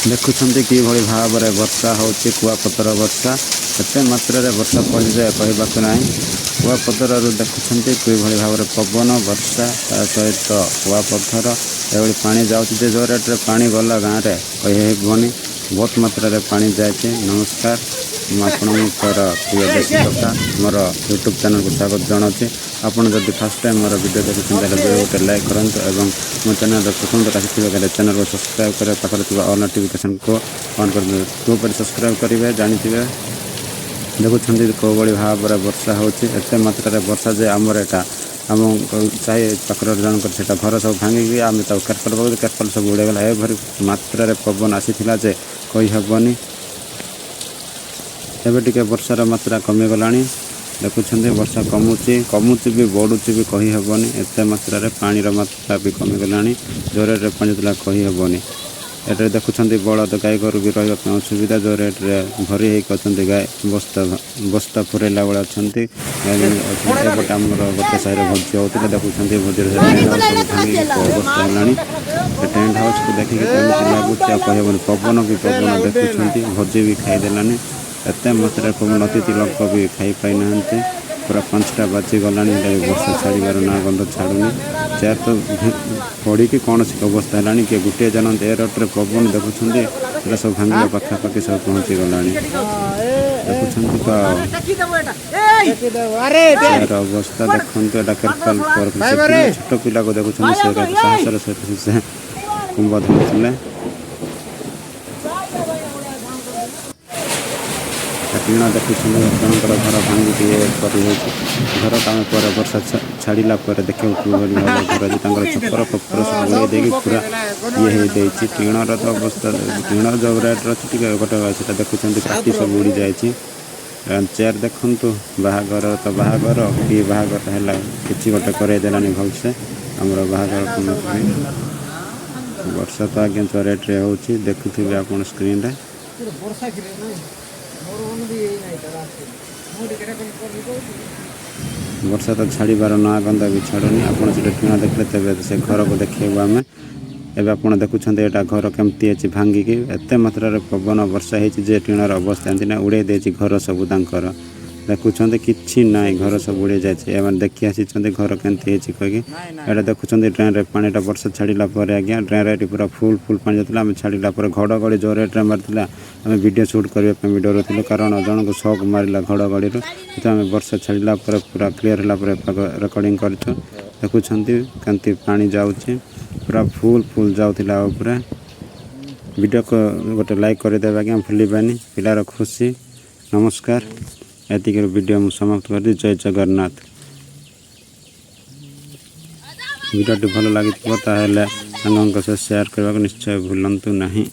देखुंत कि भाव में वर्षा होची कुआपतर वर्षा एत मात्रा वर्षा पड़ जाए कहवाक ना कुआपतर देखुं कि भाव में पवन वर्षा ता सहित कुआपथर ये पा जाऊँच जो रेट रे पा गला गाँव में कहीबनी बहुत मात्रा पानी जाए। नमस्कार मुझर प्रिय देशी कथा मोर यूट्यूब चैनल को स्वागत जनावि। आपड़ जब फर्स्ट टाइम मोर वीडियो देखुं गोटे लाइक करूँ और मो चैनल प्रथम आसी चैनल को सब्सक्राइब कर पाखे ऑल नोटिफिकेशन को ऑन कर जो सब्सक्राइब करेंगे जानी देखुं कौभली भाव में वर्षा होत मात्रा वर्षा जे आमर एटा आम चाहे पाखर जनकर से घर सब भांगिकी आम केरपल सब उड़ेगला एभरी मात्रा पवन आसीला जे कहीहबनी। एबे टिके वर्षार मात्रा कमीगला देखुं वर्षा कमुची भी बढ़ुची भी कहीहबनी एत मात्रा पानीर मात्रा भी कमीगला जो रेट पानी था कहीहबनी। एटे देखुं बलद गाई गोरु भी रही असुविधा जो रेट रे भरी होती गाय बस्ता फुरैला बेले अच्छा एपटे आम गोटे साइड भोजी होता देखुं भोजी अवस्था है टेंट हाउस को देखिए लगुच कहबनी पवन भी पवन देखुं भोजी भी खाईदेलानी एत मात्रा पवन अतिथि लोक भी खाई पाई ना पूरा 5टा बाजी गला वर्षा छाड़बार ना गंध छाड़ूनी चेयर तो पड़ी कि कौन सी अवस्था है कि गोटे जन एयरट्रे पवन देखुं सब भांगा पाखापाखि सब पहुँची गला देखुं तो अवस्था देखते केरपाल छोट पिला को देखुं साहसर सहित से कुंभ धरते टीण देखुं जनकर घर भांगी घर कम पर वर्षा छाड़ा देखा घर छपर फपर सब उड़े पूरा ये टीणर तो अवस्था टीण जो रेट अच्छी गोटे से देखुं काटी सब उड़ी जाए। चेयर देखु बाहागर तो बाहागर कि बाहागर है कि गोटे करदेलानी भलसे आमर बाहागर वर्षा तो आज्ञा जो रेट रे हो देखुवे आप स्क्रीन रे वर्षा तो छाड़बार ना गंदा भी छाड़ूनी आपड़ से टीण देखले तेज से घर को देखा आम एवं आप देखुं यहाँ घर केमती अच्छी भांगिकी एत मात्रा पवन वर्षा हो टीणर अवस्था एमती उड़े दे घर सब तांकर देखुं कि ना घर सब उड़े जाए देखी आसी घर केमती कहीकि एटा देखुं ड्रेन रे पानीटा वर्षा छाड़ा पर आज्ञा ड्रेन रे पूरा फुल फुल पानी जाता आम छाड़ा पर घड़घड़ी जो रेट मारता आम वीडियो शूट करने डरुलु कारण जन को शक मारा घड़घड़ी तो आम वर्षा छाड़ा पर पूरा क्लीयर है रेकर्डिंग कर देखुं केमती पानी जाऊँगी पूरा फुल फुल जाऊला पूरा वीडियो को गोटे लाइक करदे आज्ञा भूलबानी पिलार खुशी। नमस्कार एतिक वीडियो मुझे समाप्त कर दी। जय जगन्नाथ। वीडियो भल लगी सांग शेयर करने को निश्चय भूलु नहीं।